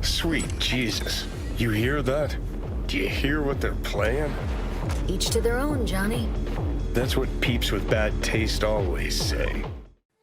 Sweet Jesus. You hear that? Do you hear what they're playing? Each to their own, Johnny. That's what peeps with bad taste always say.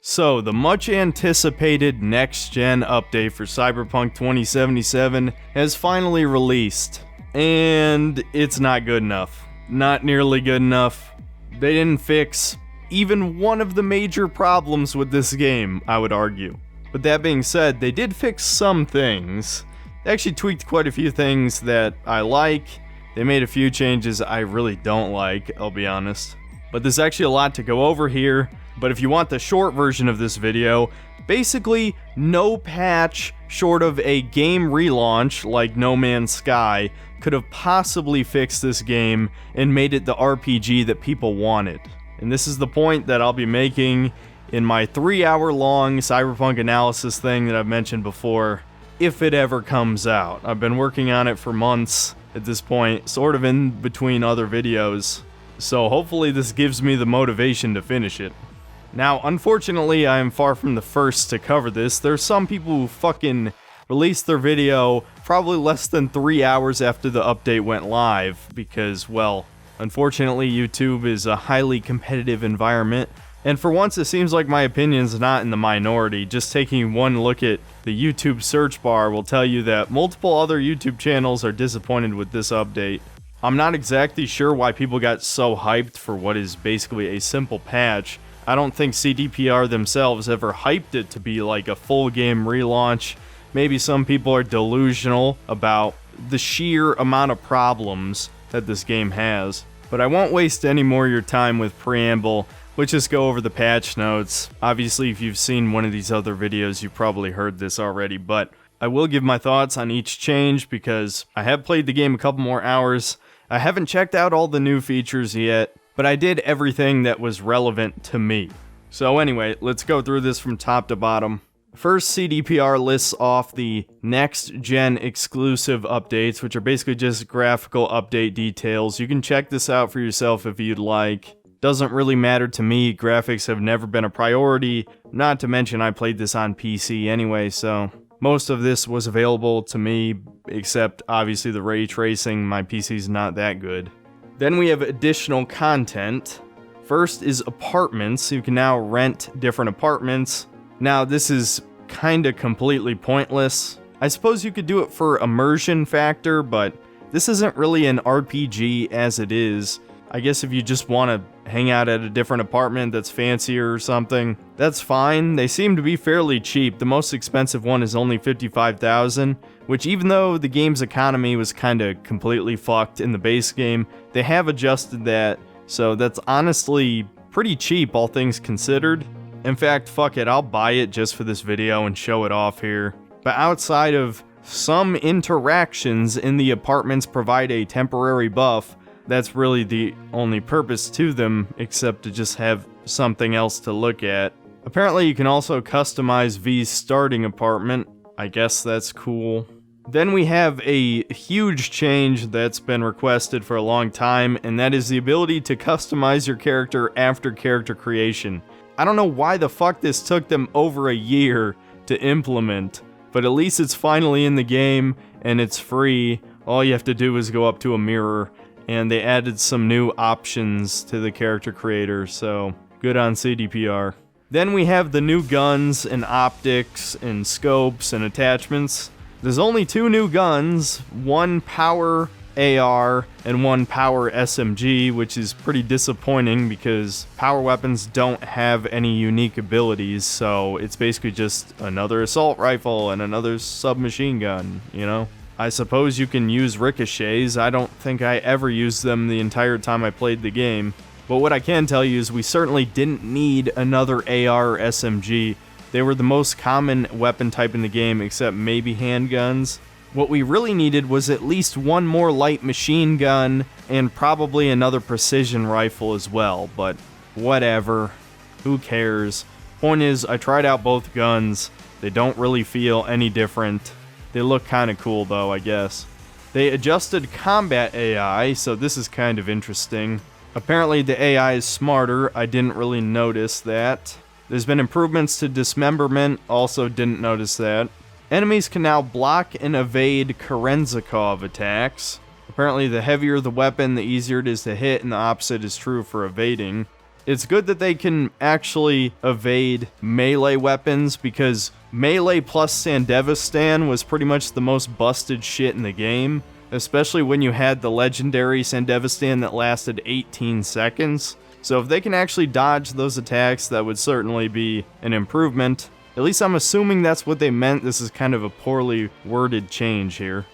So, the much-anticipated next-gen update for Cyberpunk 2077 has finally released. And it's not good enough. Not nearly good enough. They didn't fix even one of the major problems with this game, I would argue. But that being said, they did fix some things. They actually tweaked quite a few things that I like. They made a few changes I really don't like, I'll be honest. But there's actually a lot to go over here. But if you want the short version of this video, basically no patch short of a game relaunch like No Man's Sky could have possibly fixed this game and made it the RPG that people wanted. And this is the point that I'll be making in my 3-hour-long Cyberpunk analysis thing that I've mentioned before, if it ever comes out. I've been working on it for months at this point, sort of in between other videos, so hopefully this gives me the motivation to finish it. Now, unfortunately, I am far from the first to cover this. There's some people who fucking released their video probably less than 3 hours after the update went live, because, well, unfortunately, YouTube is a highly competitive environment. And for once, it seems like my opinion's not in the minority. Just taking one look at the YouTube search bar will tell you that multiple other YouTube channels are disappointed with this update. I'm not exactly sure why people got so hyped for what is basically a simple patch. I don't think CDPR themselves ever hyped it to be like a full game relaunch. Maybe some people are delusional about the sheer amount of problems that this game has. But I won't waste any more of your time with preamble. Let's just go over the patch notes. Obviously, if you've seen one of these other videos, you've probably heard this already, but I will give my thoughts on each change because I have played the game a couple more hours. I haven't checked out all the new features yet, but I did everything that was relevant to me. So anyway, let's go through this from top to bottom. First, CDPR lists off the next-gen exclusive updates, which are basically just graphical update details. You can check this out for yourself if you'd like. Doesn't really matter to me, graphics have never been a priority, not to mention I played this on PC anyway, so most of this was available to me, except obviously the ray tracing. My PC's not that good. Then we have additional content. First is apartments. You can now rent different apartments. Now this is kinda completely pointless. I suppose you could do it for immersion factor, but this isn't really an RPG as it is. I guess if you just want to hang out at a different apartment that's fancier or something, that's fine. They seem to be fairly cheap. The most expensive one is only $55,000, which even though the game's economy was kind of completely fucked in the base game, they have adjusted that, so that's honestly pretty cheap, all things considered. In fact, fuck it, I'll buy it just for this video and show it off here. But outside of some interactions in the apartments provide a temporary buff, that's really the only purpose to them, except to just have something else to look at. Apparently you can also customize V's starting apartment. I guess that's cool. Then we have a huge change that's been requested for a long time, and that is the ability to customize your character after character creation. I don't know why the fuck this took them over a year to implement, but at least it's finally in the game, and it's free. All you have to do is go up to a mirror, and they added some new options to the character creator, so good on CDPR. Then we have the new guns and optics and scopes and attachments. There's only 2 new guns, one power AR and one power SMG, which is pretty disappointing because power weapons don't have any unique abilities, so it's basically just another assault rifle and another submachine gun, you know? I suppose you can use ricochets. I don't think I ever used them the entire time I played the game. But what I can tell you is we certainly didn't need another AR or SMG. They were the most common weapon type in the game, except maybe handguns. What we really needed was at least one more light machine gun and probably another precision rifle as well, but whatever. Who cares? Point is, I tried out both guns. They don't really feel any different. They look kinda cool though, I guess. They adjusted combat AI, so this is kind of interesting. Apparently the AI is smarter, I didn't really notice that. There's been improvements to dismemberment, also didn't notice that. Enemies can now block and evade Kerenzikov attacks. Apparently the heavier the weapon, the easier it is to hit, and the opposite is true for evading. It's good that they can actually evade melee weapons, because melee plus Sandevistan was pretty much the most busted shit in the game, especially when you had the legendary Sandevistan that lasted 18 seconds. So if they can actually dodge those attacks, that would certainly be an improvement. At least I'm assuming that's what they meant. This is kind of a poorly worded change here.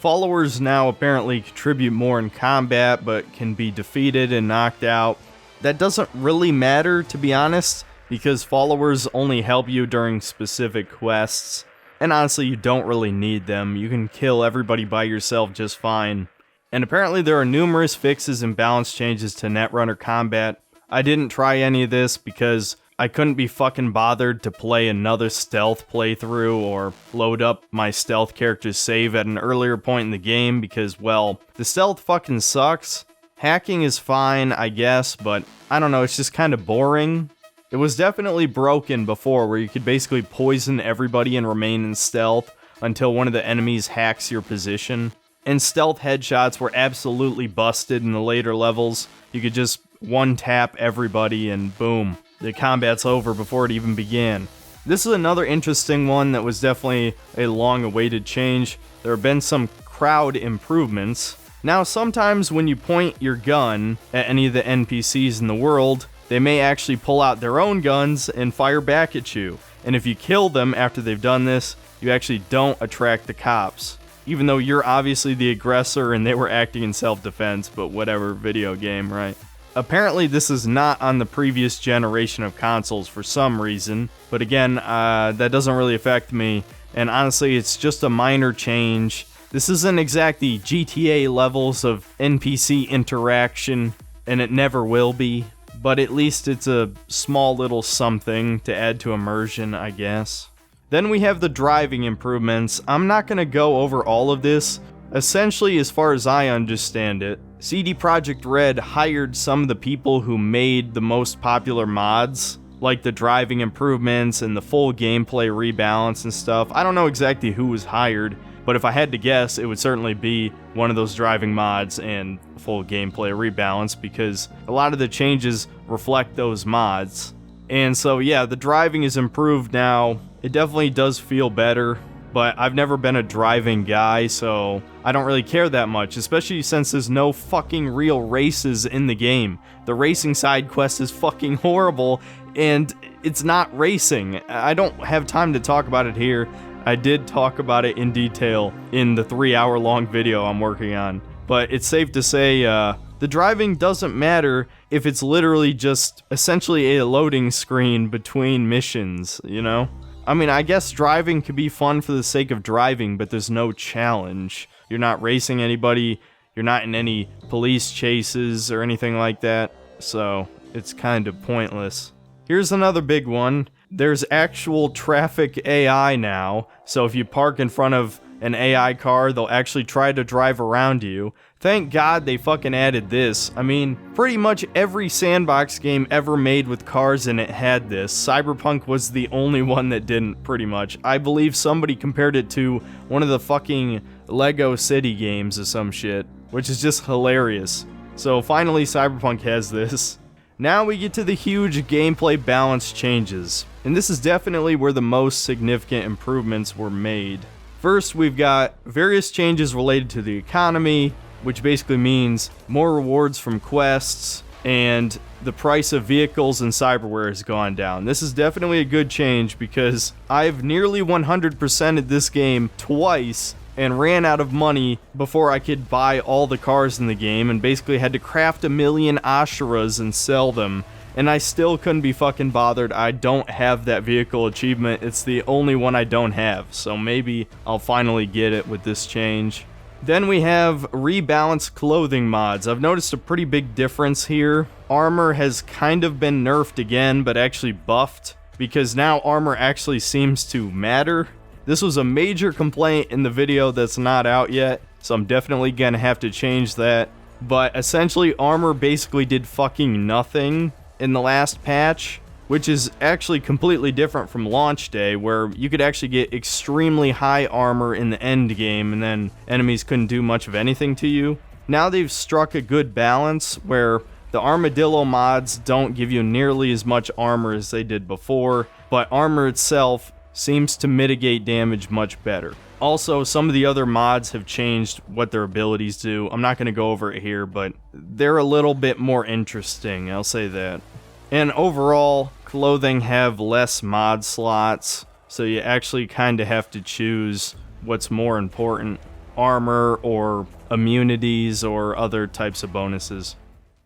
Followers now apparently contribute more in combat, but can be defeated and knocked out. That doesn't really matter, to be honest, because followers only help you during specific quests. And honestly, you don't really need them. You can kill everybody by yourself just fine. And apparently there are numerous fixes and balance changes to Netrunner combat. I didn't try any of this because I couldn't be fucking bothered to play another stealth playthrough or load up my stealth character's save at an earlier point in the game because, well, the stealth fucking sucks. Hacking is fine, I guess, but I don't know, it's just kind of boring. It was definitely broken before, where you could basically poison everybody and remain in stealth until one of the enemies hacks your position. And stealth headshots were absolutely busted in the later levels. You could just one-tap everybody and boom, the combat's over before it even began. This is another interesting one that was definitely a long-awaited change. There have been some crowd improvements. Now, sometimes when you point your gun at any of the NPCs in the world, they may actually pull out their own guns and fire back at you. And if you kill them after they've done this, you actually don't attract the cops. Even though you're obviously the aggressor and they were acting in self-defense, but whatever, video game, right? Apparently this is not on the previous generation of consoles for some reason, but again, that doesn't really affect me, and honestly, it's just a minor change. This isn't exactly GTA levels of NPC interaction, and it never will be, but at least it's a small little something to add to immersion, I guess. Then we have the driving improvements. I'm not going to go over all of this. Essentially, as far as I understand it, CD Projekt Red hired some of the people who made the most popular mods, like the driving improvements and the full gameplay rebalance and stuff. I don't know exactly who was hired, but if I had to guess, it would certainly be one of those driving mods and full gameplay rebalance, because a lot of the changes reflect those mods. And so yeah, the driving is improved now. It definitely does feel better, but I've never been a driving guy, so I don't really care that much, especially since there's no fucking real races in the game. The racing side quest is fucking horrible, and it's not racing. I don't have time to talk about it here. I did talk about it in detail in the 3-hour-long video I'm working on, but it's safe to say the driving doesn't matter if it's literally just essentially a loading screen between missions, you know? I mean, I guess driving could be fun for the sake of driving, but there's no challenge. You're not racing anybody, you're not in any police chases or anything like that, so it's kind of pointless. Here's another big one. There's actual traffic AI now, so if you park in front of an AI car, they'll actually try to drive around you. Thank God they fucking added this. I mean, pretty much every sandbox game ever made with cars in it had this. Cyberpunk was the only one that didn't, pretty much. I believe somebody compared it to one of the fucking Lego City games or some shit, which is just hilarious. So finally Cyberpunk has this. Now we get to the huge gameplay balance changes, and this is definitely where the most significant improvements were made. First, we've got various changes related to the economy, which basically means more rewards from quests, and the price of vehicles and cyberware has gone down. This is definitely a good change because I've nearly 100%ed this game twice and ran out of money before I could buy all the cars in the game, and basically had to craft 1,000,000 Asheras and sell them, and I still couldn't be fucking bothered. I don't have that vehicle achievement. It's the only one I don't have, so maybe I'll finally get it with this change. Then we have rebalanced clothing mods. I've noticed a pretty big difference here. Armor has kind of been nerfed again, but actually buffed, because now armor actually seems to matter. This was a major complaint in the video that's not out yet, so I'm definitely gonna have to change that. But essentially, armor basically did fucking nothing in the last patch. which is actually completely different from launch day, where you could actually get extremely high armor in the end game and then enemies couldn't do much of anything to you. Now they've struck a good balance where the armadillo mods don't give you nearly as much armor as they did before, but armor itself seems to mitigate damage much better. Also, some of the other mods have changed what their abilities do. I'm not going to go over it here, but they're a little bit more interesting, I'll say that. And overall, clothing have less mod slots, so you actually kind of have to choose what's more important, armor or immunities or other types of bonuses.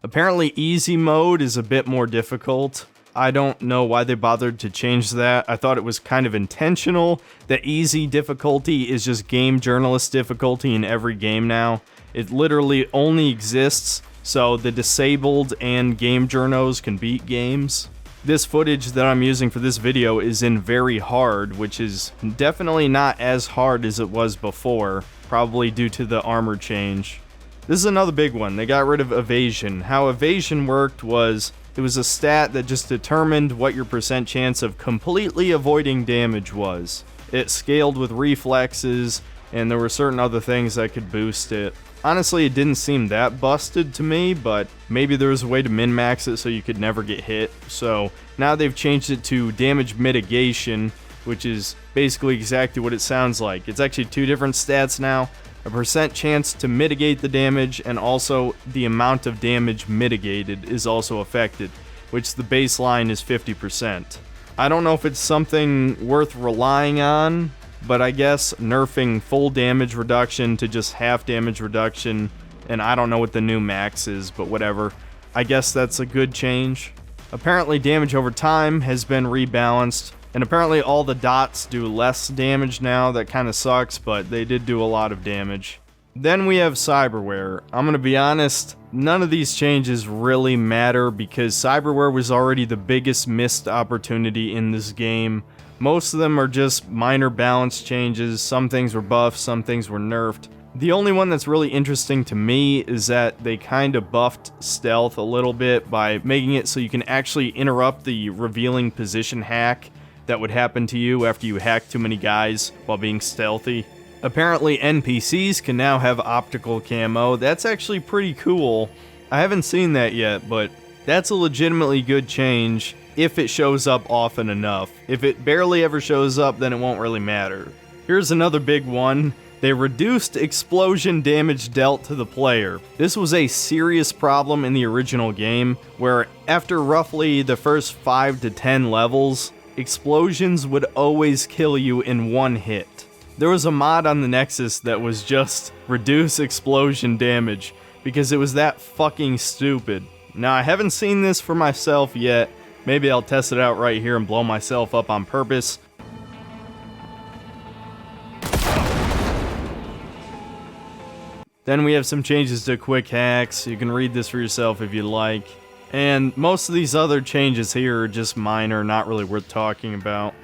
Apparently easy mode is a bit more difficult. I don't know why they bothered to change that. I thought it was kind of intentional. The easy difficulty is just game journalist difficulty in every game now. It literally only exists so the disabled and game journos can beat games. This footage that I'm using for this video is in very hard, which is definitely not as hard as it was before, probably due to the armor change. This is another big one. They got rid of evasion. How evasion worked was, it was a stat that just determined what your percent chance of completely avoiding damage was. It scaled with reflexes, and there were certain other things that could boost it. Honestly, it didn't seem that busted to me, but maybe there was a way to min-max it so you could never get hit. So now they've changed it to damage mitigation, which is basically exactly what it sounds like. It's actually two different stats now. A percent chance to mitigate the damage, and also the amount of damage mitigated is also affected, which the baseline is 50%. I don't know if it's something worth relying on, but I guess nerfing full damage reduction to just half damage reduction, and I don't know what the new max is, but whatever. I guess that's a good change. Apparently damage over time has been rebalanced, and apparently all the dots do less damage now. That kind of sucks, but they did do a lot of damage. Then we have cyberware. I'm gonna be honest, none of these changes really matter because cyberware was already the biggest missed opportunity in this game. Most of them are just minor balance changes. Some things were buffed, some things were nerfed. The only one that's really interesting to me is that they kind of buffed stealth a little bit by making it so you can actually interrupt the revealing position hack that would happen to you after you hack too many guys while being stealthy. Apparently NPCs can now have optical camo. That's actually pretty cool. I haven't seen that yet, but that's a legitimately good change if it shows up often enough. If it barely ever shows up, then it won't really matter. Here's another big one. They reduced explosion damage dealt to the player. This was a serious problem in the original game, where after roughly the first 5 to 10 levels, explosions would always kill you in one hit. There was a mod on the Nexus that was just reduce explosion damage, because it was that fucking stupid. Now, I haven't seen this for myself yet. Maybe I'll test it out right here and blow myself up on purpose. Then we have some changes to quick hacks. You can read this for yourself if you like. And most of these other changes here are just minor, not really worth talking about.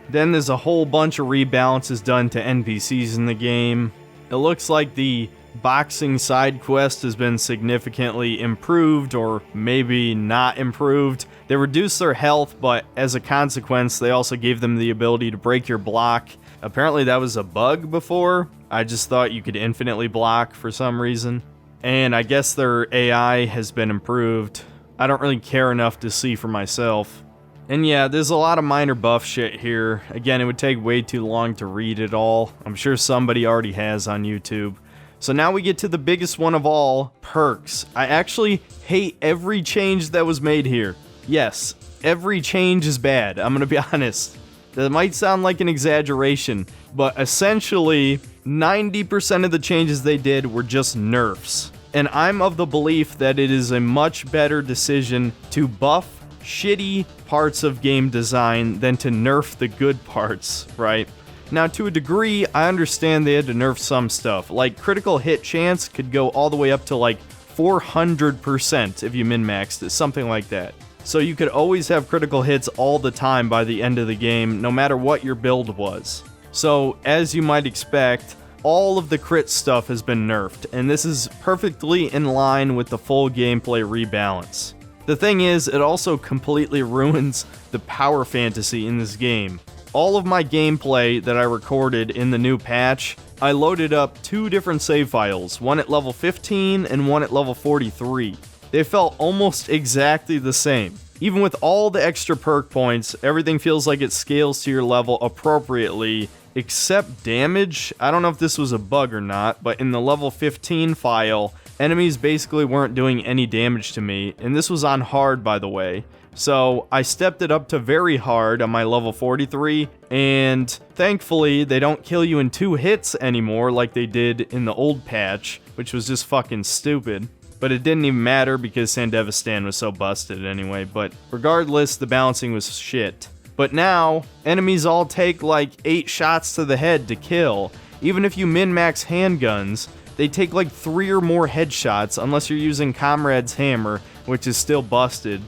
Then there's a whole bunch of rebalances done to NPCs in the game. It looks like the boxing side quest has been significantly improved, or maybe not improved. They reduced their health, but as a consequence, they also gave them the ability to break your block. Apparently that was a bug before. I just thought you could infinitely block for some reason. And I guess their AI has been improved. I don't really care enough to see for myself. And yeah, there's a lot of minor buff shit here. Again, it would take way too long to read it all. I'm sure somebody already has on YouTube. So now we get to the biggest one of all, perks. I actually hate every change that was made here. Yes, every change is bad, I'm gonna be honest. That might sound like an exaggeration, but essentially, 90% of the changes they did were just nerfs. And I'm of the belief that it is a much better decision to buff shitty parts of game design than to nerf the good parts, right? Now, to a degree, I understand they had to nerf some stuff. Like, critical hit chance could go all the way up to like 400% if you min-maxed it, something like that. So you could always have critical hits all the time by the end of the game, no matter what your build was. So, as you might expect, all of the crit stuff has been nerfed, and this is perfectly in line with the full gameplay rebalance. The thing is, it also completely ruins the power fantasy in this game. All of my gameplay that I recorded in the new patch, I loaded up 2 different save files, one at level 15 and one at level 43. They felt almost exactly the same. Even with all the extra perk points, everything feels like it scales to your level appropriately, except damage. I don't know if this was a bug or not, but in the level 15 file, enemies basically weren't doing any damage to me, and this was on hard, by the way. So I stepped it up to very hard on my level 43, and thankfully they don't kill you in 2 hits anymore like they did in the old patch, which was just fucking stupid. But it didn't even matter because Sandevistan was so busted anyway, but regardless, the balancing was shit. But now, enemies all take like 8 shots to the head to kill. Even if you min-max handguns, they take like 3 or more headshots unless you're using Comrade's hammer, which is still busted.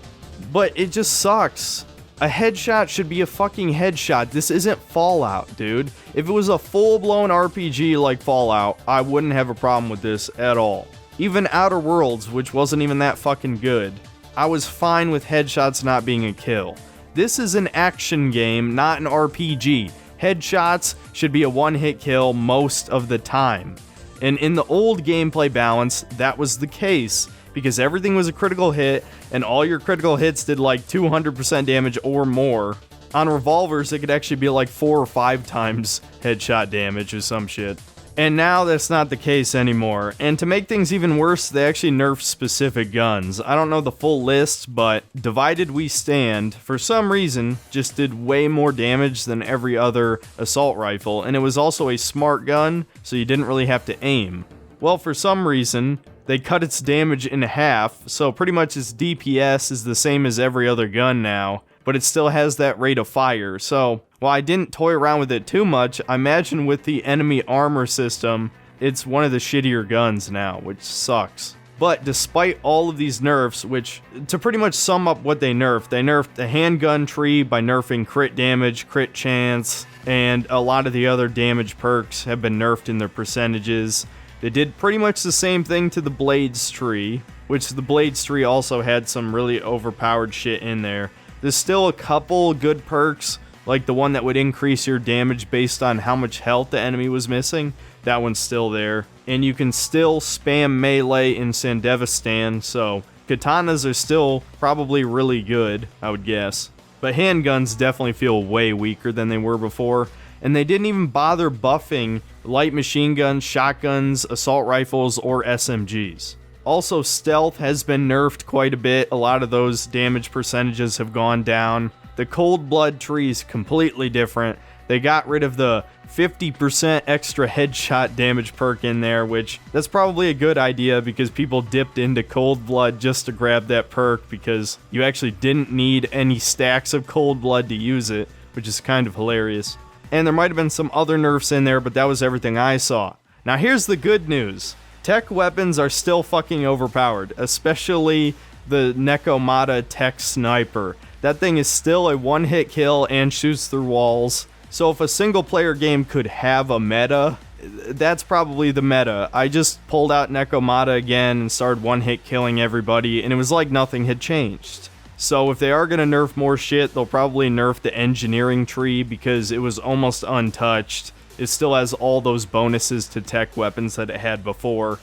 But it just sucks. A headshot should be a fucking headshot. This isn't Fallout, dude. If it was a full-blown RPG like Fallout, I wouldn't have a problem with this at all. Even Outer Worlds, which wasn't even that fucking good, I was fine with headshots not being a kill. This is an action game, not an RPG. Headshots should be a one-hit kill most of the time. And in the old gameplay balance, that was the case, because everything was a critical hit, and all your critical hits did like 200% damage or more. On revolvers, it could actually be like 4 or 5 times headshot damage or some shit. And now that's not the case anymore. And to make things even worse, they actually nerfed specific guns. I don't know the full list, but Divided We Stand, for some reason, just did way more damage than every other assault rifle, and it was also a smart gun, so you didn't really have to aim. Well, for some reason, they cut its damage in half, so pretty much its DPS is the same as every other gun now, but it still has that rate of fire. So while I didn't toy around with it too much, I imagine with the enemy armor system, it's one of the shittier guns now, which sucks. But despite all of these nerfs, which, to pretty much sum up what they nerfed the handgun tree by nerfing crit damage, crit chance, and a lot of the other damage perks have been nerfed in their percentages. They did pretty much the same thing to the Blades tree, which the Blades tree also had some really overpowered shit in there. There's still a couple good perks, like the one that would increase your damage based on how much health the enemy was missing. That one's still there. And you can still spam melee in Sandevistan, so katanas are still probably really good, I would guess. But handguns definitely feel way weaker than they were before. And they didn't even bother buffing light machine guns, shotguns, assault rifles, or SMGs. Also, stealth has been nerfed quite a bit. A lot of those damage percentages have gone down. The Cold Blood tree is completely different. They got rid of the 50% extra headshot damage perk in there, which that's probably a good idea because people dipped into Cold Blood just to grab that perk because you actually didn't need any stacks of Cold Blood to use it, which is kind of hilarious. And there might have been some other nerfs in there, but that was everything I saw. Now here's the good news. Tech weapons are still fucking overpowered, especially the Nekomata Tech Sniper. That thing is still a one-hit kill and shoots through walls. So if a single-player game could have a meta, that's probably the meta. I just pulled out Nekomata again and started one-hit killing everybody, and it was like nothing had changed. So if they are going to nerf more shit, they'll probably nerf the engineering tree because it was almost untouched. It still has all those bonuses to tech weapons that it had before.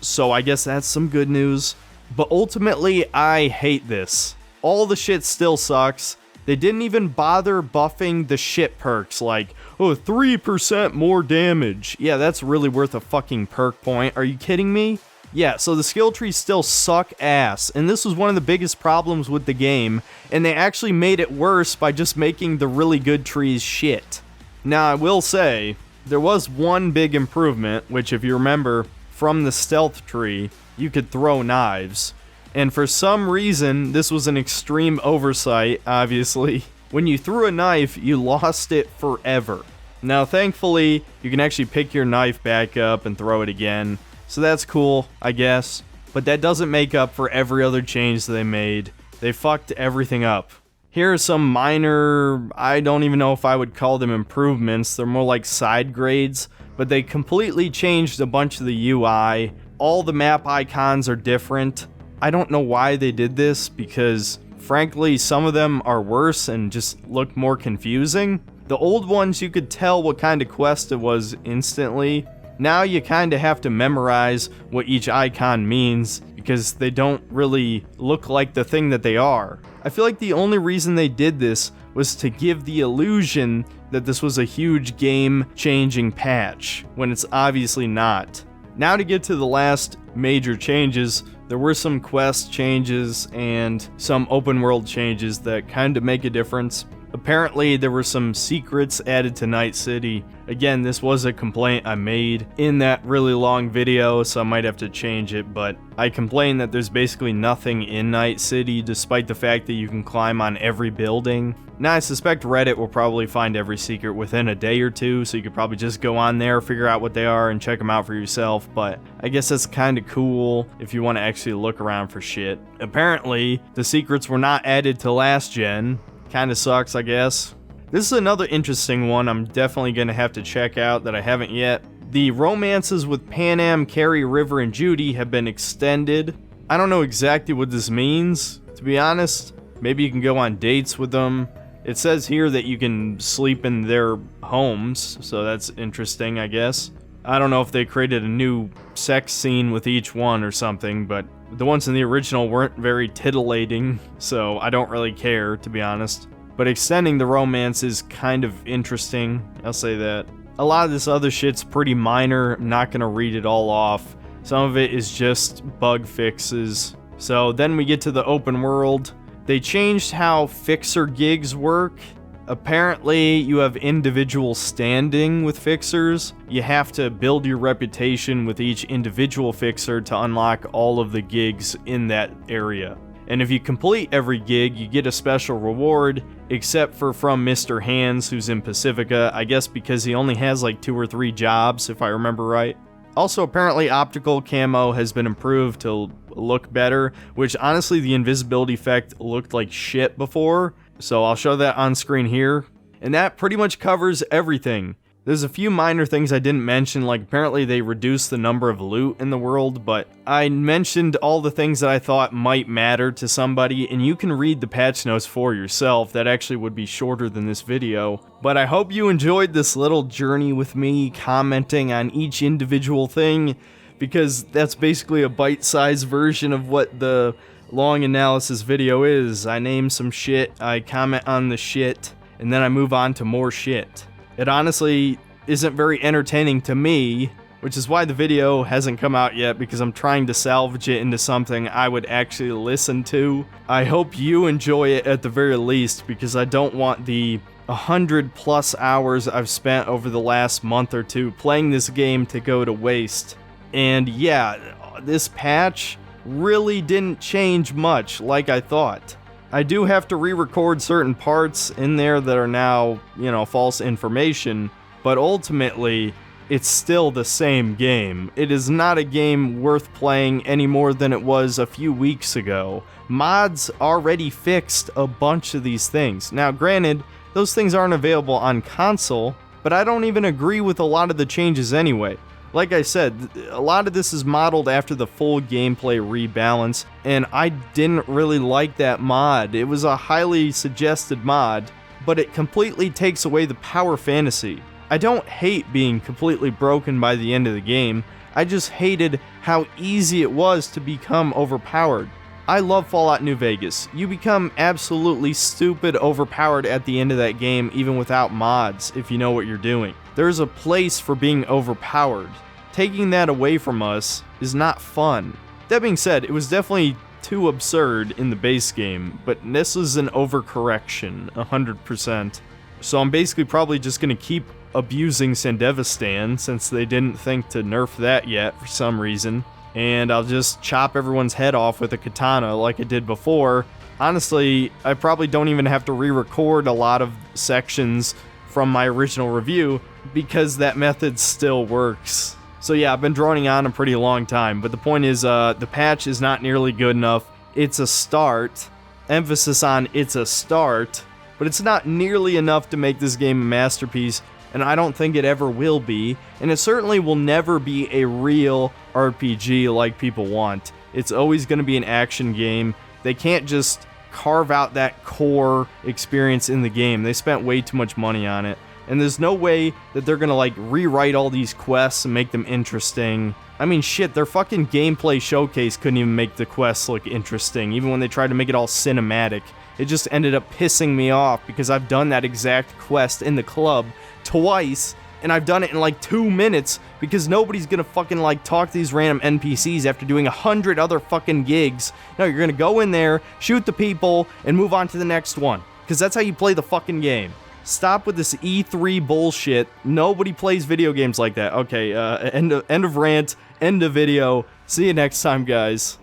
So I guess that's some good news. But ultimately, I hate this. All the shit still sucks. They didn't even bother buffing the shit perks like, oh, 3% more damage. Yeah, that's really worth a fucking perk point. Are you kidding me? Yeah, so the skill trees still suck ass, and this was one of the biggest problems with the game, and they actually made it worse by just making the really good trees shit. Now, I will say, there was one big improvement, which if you remember, from the stealth tree, you could throw knives. And for some reason, this was an extreme oversight, obviously. When you threw a knife, you lost it forever. Now, thankfully, you can actually pick your knife back up and throw it again. So that's cool, I guess. But that doesn't make up for every other change that they made. They fucked everything up. Here are some minor, I don't even know if I would call them improvements. They're more like side grades. But they completely changed a bunch of the UI. All the map icons are different. I don't know why they did this, because frankly, some of them are worse and just look more confusing. The old ones, you could tell what kind of quest it was instantly. Now you kind of have to memorize what each icon means, because they don't really look like the thing that they are. I feel like the only reason they did this was to give the illusion that this was a huge game-changing patch, when it's obviously not. Now to get to the last major changes, there were some quest changes and some open world changes that kind of make a difference. Apparently, there were some secrets added to Night City. Again, this was a complaint I made in that really long video, so I might have to change it, but I complain that there's basically nothing in Night City, despite the fact that you can climb on every building. Now, I suspect Reddit will probably find every secret within a day or two, so you could probably just go on there, figure out what they are, and check them out for yourself, but I guess that's kind of cool if you want to actually look around for shit. Apparently, the secrets were not added to last gen. Kinda sucks, I guess. This is another interesting one I'm definitely gonna have to check out that I haven't yet. The romances with Panam, Carrie, River, and Judy have been extended. I don't know exactly what this means, to be honest. Maybe you can go on dates with them. It says here that you can sleep in their homes, so that's interesting, I guess. I don't know if they created a new sex scene with each one or something, but the ones in the original weren't very titillating, so I don't really care, to be honest. But extending the romance is kind of interesting, I'll say that. A lot of this other shit's pretty minor, I'm not gonna read it all off. Some of it is just bug fixes. So then we get to the open world. They changed how fixer gigs work. Apparently, you have individual standing with fixers. You have to build your reputation with each individual fixer to unlock all of the gigs in that area. And if you complete every gig, you get a special reward, except for from Mr. Hands, who's in Pacifica, I guess because he only has like 2 or 3 jobs, if I remember right. Also, apparently optical camo has been improved to look better, which honestly the invisibility effect looked like shit before. So I'll show that on screen here. And that pretty much covers everything. There's a few minor things I didn't mention, like apparently they reduced the number of loot in the world, but I mentioned all the things that I thought might matter to somebody, and you can read the patch notes for yourself. That actually would be shorter than this video. But I hope you enjoyed this little journey with me, commenting on each individual thing, because that's basically a bite-sized version of what the long analysis video is. I name some shit, I comment on the shit, and then I move on to more shit. It honestly isn't very entertaining to me, which is why the video hasn't come out yet, because I'm trying to salvage it into something I would actually listen to. I hope you enjoy it at the very least, because I don't want the 100+ hours I've spent over the last month or two playing this game to go to waste. And yeah, this patch really didn't change much like I thought. I do have to re-record certain parts in there that are now, false information, but ultimately, it's still the same game. It is not a game worth playing any more than it was a few weeks ago. Mods already fixed a bunch of these things. Now, granted, those things aren't available on console, but I don't even agree with a lot of the changes anyway. Like I said, a lot of this is modeled after the full gameplay rebalance, and I didn't really like that mod. It was a highly suggested mod, but it completely takes away the power fantasy. I don't hate being completely broken by the end of the game, I just hated how easy it was to become overpowered. I love Fallout New Vegas. You become absolutely stupid overpowered at the end of that game even without mods, if you know what you're doing. There's a place for being overpowered. Taking that away from us is not fun. That being said, it was definitely too absurd in the base game, but this is an overcorrection, 100%. So I'm basically probably just gonna keep abusing Sandevistan, since they didn't think to nerf that yet for some reason. And I'll just chop everyone's head off with a katana like I did before. Honestly, I probably don't even have to re-record a lot of sections from my original review, because that method still works. So yeah, I've been droning on a pretty long time, but the point is, the patch is not nearly good enough. It's a start. Emphasis on it's a start, but it's not nearly enough to make this game a masterpiece, and I don't think it ever will be, and it certainly will never be a real RPG like people want. It's always going to be an action game. They can't just carve out that core experience in the game. They spent way too much money on it. And there's no way that they're gonna like rewrite all these quests and make them interesting. I mean, shit, their fucking gameplay showcase couldn't even make the quests look interesting, even when they tried to make it all cinematic. It just ended up pissing me off because I've done that exact quest in the club twice, and I've done it in like 2 minutes because nobody's gonna fucking like talk to these random NPCs after doing 100 other fucking gigs. No, you're gonna go in there, shoot the people, and move on to the next one. Because that's how you play the fucking game. Stop with this E3 bullshit. Nobody plays video games like that. Okay, end of rant, end of video. See you next time, guys.